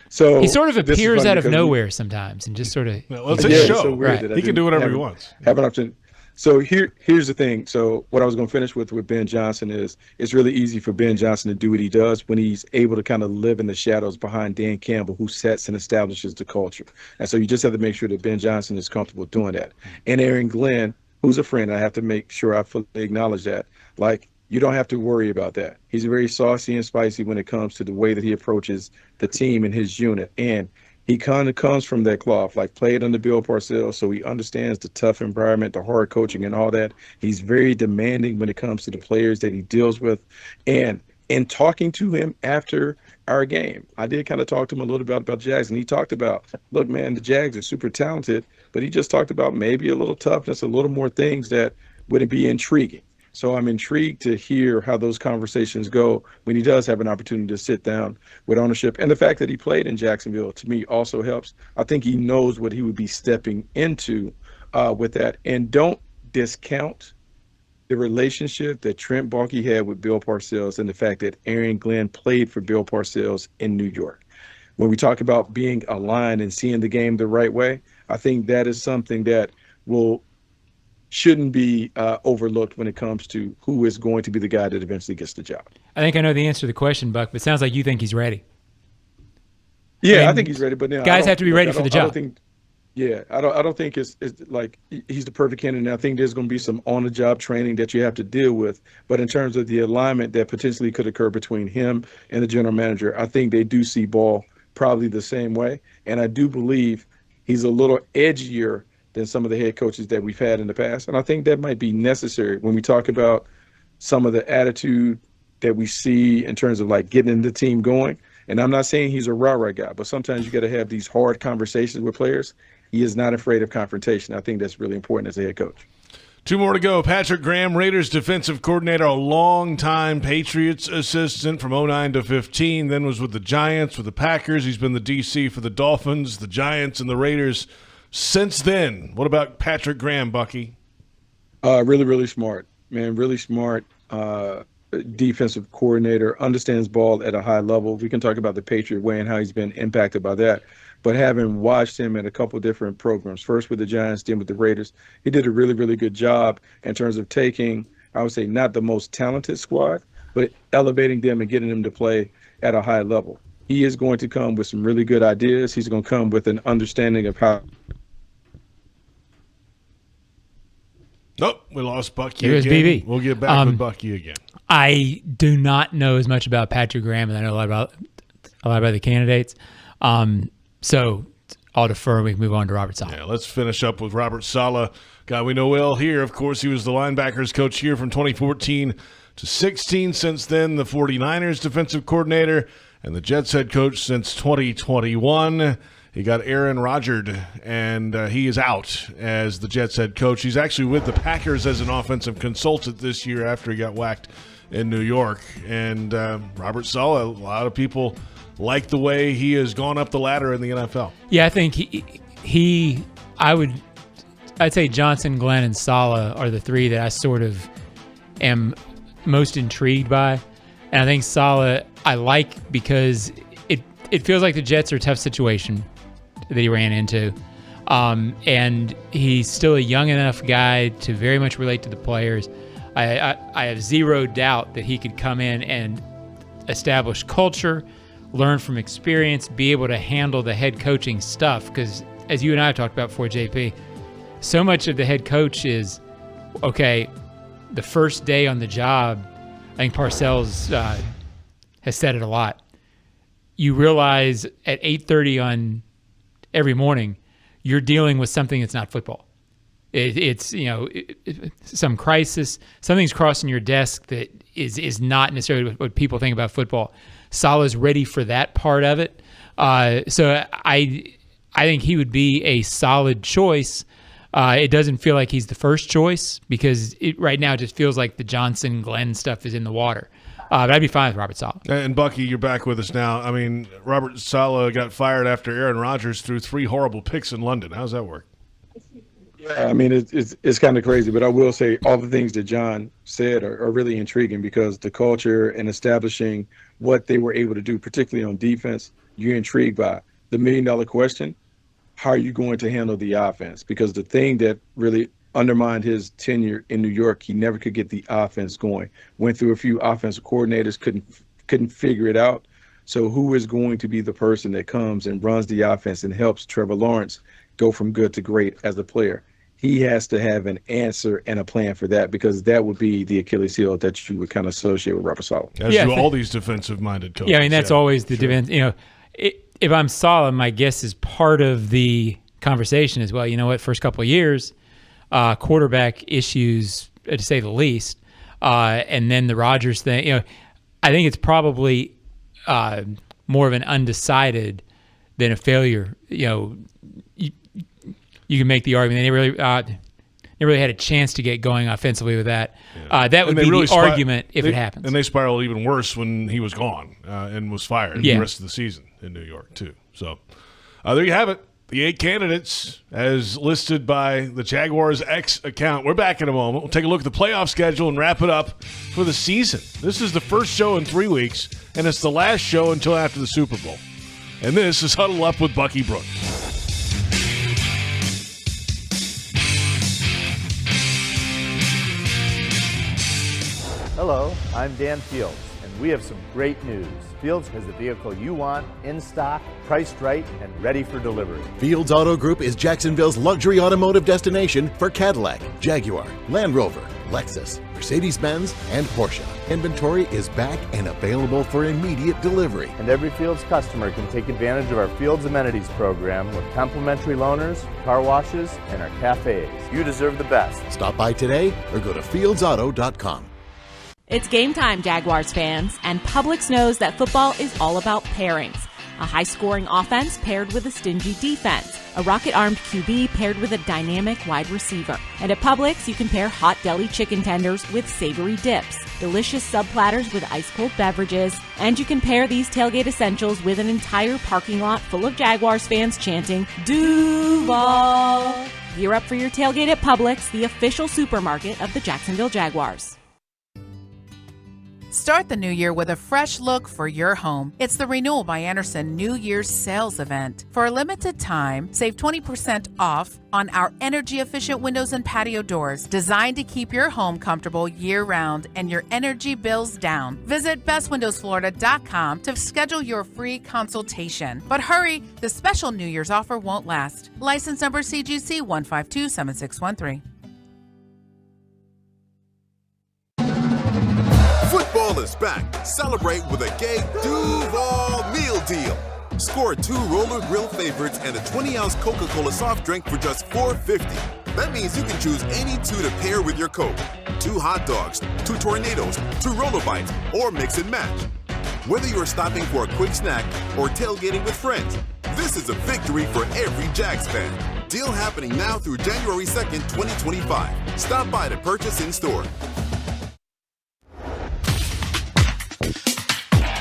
Speaker 3: So
Speaker 4: he sort of appears out of nowhere sometimes and just sort of.
Speaker 2: Well, it's his show.
Speaker 3: So weird
Speaker 2: right. He can do whatever he wants.
Speaker 3: Have an option. So here's the thing. So what I was going to finish with Ben Johnson is it's really easy for Ben Johnson to do what he does when he's able to kind of live in the shadows behind Dan Campbell, who sets and establishes the culture. And so you just have to make sure that Ben Johnson is comfortable doing that. And Aaron Glenn, who's a friend, I have to make sure I fully acknowledge that. Like, you don't have to worry about that. He's very saucy and spicy when it comes to the way that he approaches the team and his unit. And he kind of comes from that cloth, like played under Bill Parcells, so he understands the tough environment, the hard coaching and all that. He's very demanding when it comes to the players that he deals with. And in talking to him after our game, I did kind of talk to him a little bit about Jags, and he talked about, look, man, the Jags are super talented, but he just talked about maybe a little toughness, a little more things that would be intriguing. So I'm intrigued to hear how those conversations go when he does have an opportunity to sit down with ownership. And the fact that he played in Jacksonville, to me, also helps. I think he knows what he would be stepping into with that. And don't discount the relationship that Trent Baalke had with Bill Parcells and the fact that Aaron Glenn played for Bill Parcells in New York. When we talk about being aligned and seeing the game the right way, I think that is something that shouldn't be overlooked when it comes to who is going to be the guy that eventually gets the job.
Speaker 4: I think I know the answer to the question, Buck, but it sounds like you think he's ready.
Speaker 3: Yeah, I think he's ready, but now
Speaker 4: guys have to be ready for the job.
Speaker 3: I don't think it's like he's the perfect candidate. I think there's going to be some on-the-job training that you have to deal with. But in terms of the alignment that potentially could occur between him and the general manager, I think they do see ball probably the same way. And I do believe he's a little edgier than some of the head coaches that we've had in the past. And I think that might be necessary when we talk about some of the attitude that we see in terms of like getting the team going. And I'm not saying he's a rah-rah guy, but sometimes you got to have these hard conversations with players. He is not afraid of confrontation. I think that's really important as a head coach.
Speaker 2: 2 more to go. Patrick Graham, Raiders defensive coordinator, a long-time Patriots assistant from 2009 to 15, then was with the Giants, with the Packers. He's been the DC for the Dolphins, the Giants, and the Raiders since then. What about Patrick Graham, Bucky?
Speaker 3: Really, really smart, man. Really smart defensive coordinator, understands ball at a high level. We can talk about the Patriot way and how he's been impacted by that. But having watched him at a couple different programs, first with the Giants, then with the Raiders, he did a really, really good job in terms of taking, I would say, not the most talented squad, but elevating them and getting them to play at a high level. He is going to come with some really good ideas. He's going to come with an understanding of how.
Speaker 2: Nope, we lost Bucky
Speaker 4: Here's
Speaker 2: again.
Speaker 4: BB.
Speaker 2: We'll get back with Bucky again.
Speaker 4: I do not know as much about Patrick Graham as I know a lot about the candidates. So I'll defer and we can move on to Robert Saleh.
Speaker 2: Yeah, let's finish up with Robert Saleh. Guy we know well here. Of course, he was the linebackers coach here from 2014 to 16. Since then, the 49ers defensive coordinator and the Jets head coach since 2021. He got Aaron Rodgers, and he is out as the Jets head coach. He's actually with the Packers as an offensive consultant this year after he got whacked in New York. And Robert Saleh, a lot of people like the way he has gone up the ladder in the NFL.
Speaker 4: Yeah, I think I'd say Johnson, Glenn, and Saleh are the three that I sort of am most intrigued by. And I think Saleh I like because it feels like the Jets are a tough situation that he ran into. And he's still a young enough guy to very much relate to the players. I have zero doubt that he could come in and establish culture, learn from experience, be able to handle the head coaching stuff. Because as you and I have talked about before, JP, so much of the head coach is, okay, the first day on the job, I think Parcells has said it a lot. You realize at 8:30 on every morning, you're dealing with something that's not football. It's some crisis, something's crossing your desk that is not necessarily what people think about football. Saleh's ready for that part of it. So I think he would be a solid choice. It doesn't feel like he's the first choice because right now it just feels like the Johnson Glenn stuff is in the water. But I'd be fine with Robert Saleh.
Speaker 2: And Bucky, you're back with us now. I mean, Robert Saleh got fired after Aaron Rodgers threw 3 horrible picks in London. How's that work?
Speaker 3: Yeah, I mean, it's kind of crazy, but I will say all the things that John said are really intriguing because the culture and establishing what they were able to do, particularly on defense, you're intrigued by. The $1 million question, how are you going to handle the offense? Because the thing that really undermined his tenure in New York, he never could get the offense going. Went through a few offensive coordinators, couldn't figure it out. So who is going to be the person that comes and runs the offense and helps Trevor Lawrence go from good to great as a player? He has to have an answer and a plan for that because that would be the Achilles heel that you would kind of associate with Robert Saleh.
Speaker 2: As do all these defensive-minded coaches.
Speaker 4: Yeah, I mean, that's always the defense. If I'm Saleh, my guess is part of the conversation is, well, you know what, first couple of years, quarterback issues, to say the least, and then the Rodgers thing. I think it's probably more of an undecided than a failure. You can make the argument they really had a chance to get going offensively with that. Yeah. That would be really the argument if it happens.
Speaker 2: And they spiraled even worse when he was gone and was fired the rest of the season in New York too. So there you have it. The 8 candidates as listed by the Jaguars X account. We're back in a moment. We'll take a look at the playoff schedule and wrap it up for the season. This is the first show in 3 weeks, and it's the last show until after the Super Bowl. And this is Huddle Up with Bucky Brooks.
Speaker 7: Hello, I'm Dan Fields, and we have some great news. Fields has the vehicle you want, in stock, priced right, and ready for delivery.
Speaker 8: Fields Auto Group is Jacksonville's luxury automotive destination for Cadillac, Jaguar, Land Rover, Lexus, Mercedes-Benz, and Porsche. Inventory is back and available for immediate delivery.
Speaker 7: And every Fields customer can take advantage of our Fields Amenities program with complimentary loaners, car washes, and our cafes. You deserve the best.
Speaker 8: Stop by today or go to fieldsauto.com.
Speaker 9: It's game time, Jaguars fans, and Publix knows that football is all about pairings. A high-scoring offense paired with a stingy defense. A rocket-armed QB paired with a dynamic wide receiver. And at Publix, you can pair hot deli chicken tenders with savory dips, delicious sub platters with ice-cold beverages, and you can pair these tailgate essentials with an entire parking lot full of Jaguars fans chanting, Duval! Gear up for your tailgate at Publix, the official supermarket of the Jacksonville Jaguars.
Speaker 12: Start the new year with a fresh look for your home. It's the Renewal by Andersen New Year's sales event. For a limited time, save 20% off on our energy-efficient windows and patio doors designed to keep your home comfortable year-round and your energy bills down. Visit bestwindowsflorida.com to schedule your free consultation. But hurry, the special New Year's offer won't last. License number CGC 1527613.
Speaker 10: Football is back. Celebrate with a gay Duval meal deal. Score 2 roller grill favorites and a 20-ounce Coca-Cola soft drink for just $4.50. That means you can choose any 2 to pair with your Coke. 2 hot dogs, 2 tornadoes, 2 roller bites, or mix and match. Whether you're stopping for a quick snack or tailgating with friends, this is a victory for every Jags fan. Deal happening now through January 2nd, 2025. Stop by to purchase in store.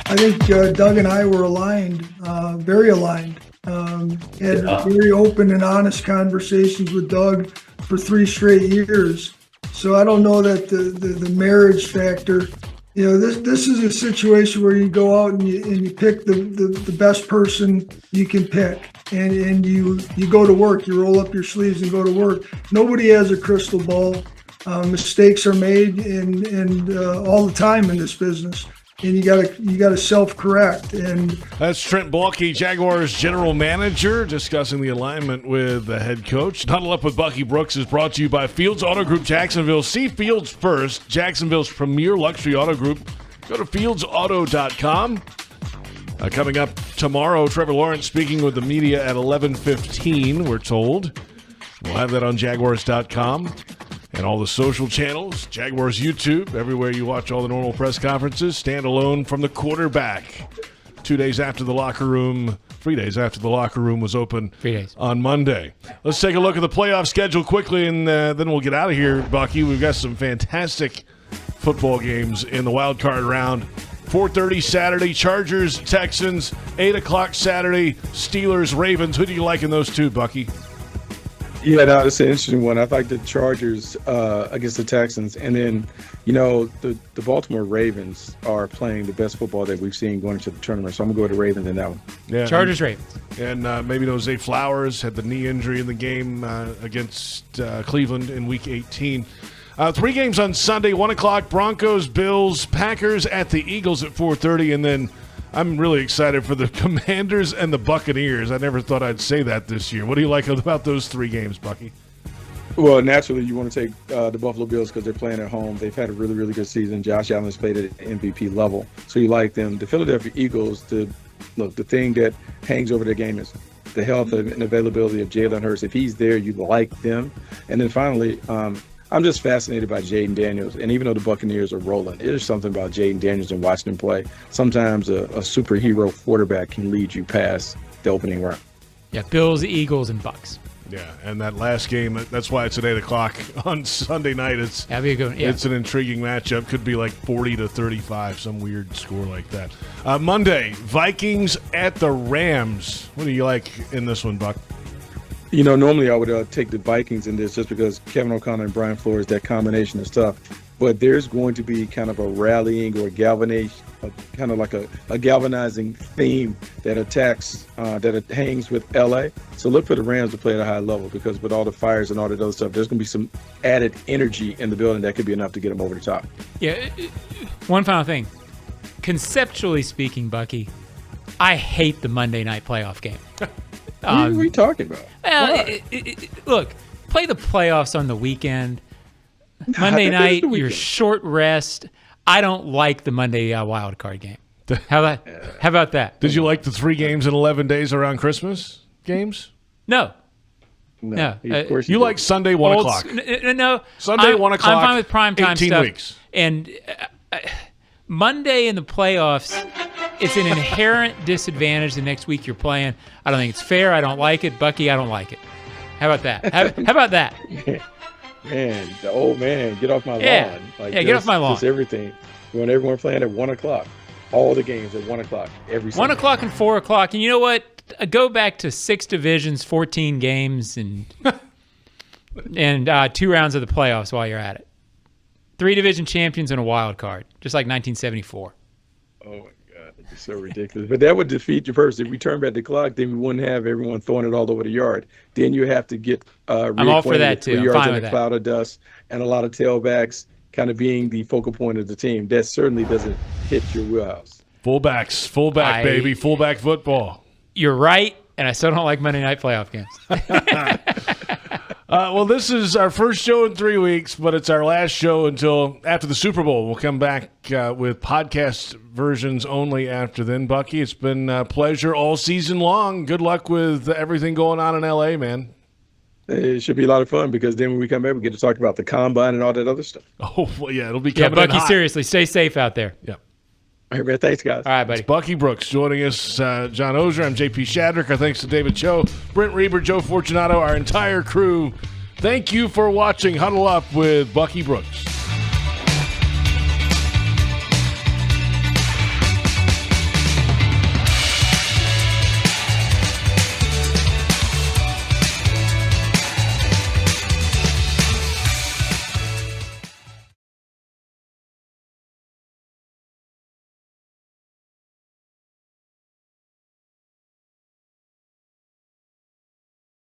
Speaker 6: I think Doug and I were aligned, very aligned. Had very open and honest conversations with Doug for 3 straight years. So I don't know that the marriage factor, this is a situation where you go out and you pick the best person you can pick, and you go to work, you roll up your sleeves and go to work. Nobody has a crystal ball. Mistakes are made and all the time in this business. And you gotta self-correct. And
Speaker 2: that's Trent Baalke, Jaguars general manager, discussing the alignment with the head coach. Huddle Up with Bucky Brooks is brought to you by Fields Auto Group Jacksonville. See Fields first, Jacksonville's premier luxury auto group. Go to fieldsauto.com. Coming up tomorrow, Trevor Lawrence speaking with the media at 11:15, we're told. We'll have that on Jaguars.com. And all the social channels, Jaguars YouTube, everywhere you watch all the normal press conferences, stand alone from the quarterback. 2 days after the locker room, 3 days after the locker room was open
Speaker 4: 3 days
Speaker 2: on Monday. Let's take a look at the playoff schedule quickly, and then we'll get out of here, Bucky. We've got some fantastic football games in the wild card round. 4:30 Saturday, Chargers, Texans. 8 o'clock Saturday, Steelers, Ravens. Who do you like in those two, Bucky?
Speaker 3: Yeah, no, it's an interesting one. I like the Chargers against the Texans. And then, the Baltimore Ravens are playing the best football that we've seen going into the tournament. So I'm going to go with the Ravens in that one.
Speaker 2: Yeah,
Speaker 4: Chargers, Ravens.
Speaker 2: And maybe Zay Flowers had the knee injury in the game against Cleveland in Week 18. 3 games on Sunday, 1 o'clock, Broncos, Bills, Packers at the Eagles at 4:30. And then I'm really excited for the Commanders and the Buccaneers. I never thought I'd say that this year. What do you like about those 3 games, Bucky?
Speaker 3: Well, naturally, you want to take the Buffalo Bills because they're playing at home. They've had a really, really good season. Josh Allen's played at MVP level, so you like them. The Philadelphia Eagles, the thing that hangs over their game is the health and availability of Jalen Hurts. If he's there, you like them. And then finally, I'm just fascinated by Jaden Daniels. And even though the Buccaneers are rolling, there's something about Jaden Daniels and watching him play. Sometimes a superhero quarterback can lead you past the opening round.
Speaker 4: Yeah, Bills, Eagles, and Bucks.
Speaker 2: Yeah, and that last game, that's why it's at 8 o'clock on Sunday night. It's
Speaker 4: That'd be a good one. Yeah.
Speaker 2: It's an intriguing matchup. Could be like 40-35, some weird score like that. Monday, Vikings at the Rams. What do you like in this one, Buck?
Speaker 3: Normally I would take the Vikings in this just because Kevin O'Connor and Brian Flores, that combination of stuff. But there's going to be kind of a rallying or kind of like a galvanizing theme that attacks, that it hangs with LA. So look for the Rams to play at a high level because with all the fires and all that other stuff, there's going to be some added energy in the building that could be enough to get them over the top.
Speaker 4: Yeah. One final thing. Conceptually speaking, Bucky, I hate the Monday night playoff game.
Speaker 3: What are you talking about?
Speaker 4: Well, look, play the playoffs on the weekend. Monday night, you're short rest. I don't like the Monday wild card game. How about that?
Speaker 2: Did you like the 3 games in 11 days around Christmas games?
Speaker 4: No.
Speaker 3: Of course
Speaker 2: you like Sunday 1 o'clock.
Speaker 4: No.
Speaker 2: Sunday 1 o'clock.
Speaker 4: I'm fine with primetime
Speaker 2: 18
Speaker 4: stuff.
Speaker 2: weeks.
Speaker 4: And Monday in the playoffs, it's an inherent disadvantage the next week you're playing. I don't think it's fair. I don't like it. Bucky, I don't like it. How about that? How about that?
Speaker 3: Man, the old man, get off my
Speaker 4: lawn. Get off my lawn.
Speaker 3: Just everything. You want everyone playing at 1 o'clock. All the games at 1 o'clock. Every
Speaker 4: 1 o'clock and 4 o'clock. And you know what? Go back to 6 divisions, 14 games, and 2 rounds of the playoffs while you're at it. 3 division champions and a wild card, just like 1974.
Speaker 3: Oh, my God. It's so ridiculous. But that would defeat your purpose. If we turn back the clock, then we wouldn't have everyone throwing it all over the yard. Then you have to get
Speaker 4: I'm all for that, too.
Speaker 3: 3
Speaker 4: I'm
Speaker 3: yards
Speaker 4: fine
Speaker 3: in
Speaker 4: with
Speaker 3: a
Speaker 4: that.
Speaker 3: cloud of dust and a lot of tailbacks kind of being the focal point of the team. That certainly doesn't hit your wheelhouse.
Speaker 2: Fullback, baby. Fullback football.
Speaker 4: You're right, and I still don't like Monday night playoff games.
Speaker 2: Well, this is our first show in 3 weeks, but it's our last show until after the Super Bowl. We'll come back with podcast versions only after then. Bucky, it's been a pleasure all season long. Good luck with everything going on in L.A., man.
Speaker 3: It should be a lot of fun because then when we come back, we get to talk about the combine and all that other stuff.
Speaker 2: Oh, well, yeah, it'll be coming
Speaker 4: Bucky,
Speaker 2: in hot.
Speaker 4: seriously, stay safe out there.
Speaker 2: Yep.
Speaker 3: All right, man. Thanks, guys.
Speaker 4: All right, buddy.
Speaker 2: It's Bucky Brooks joining us. John Oehser. I'm JP Shadrick. Our thanks to David Cho, Brent Reber, Joe Fortunato, our entire crew. Thank you for watching Huddle Up with Bucky Brooks.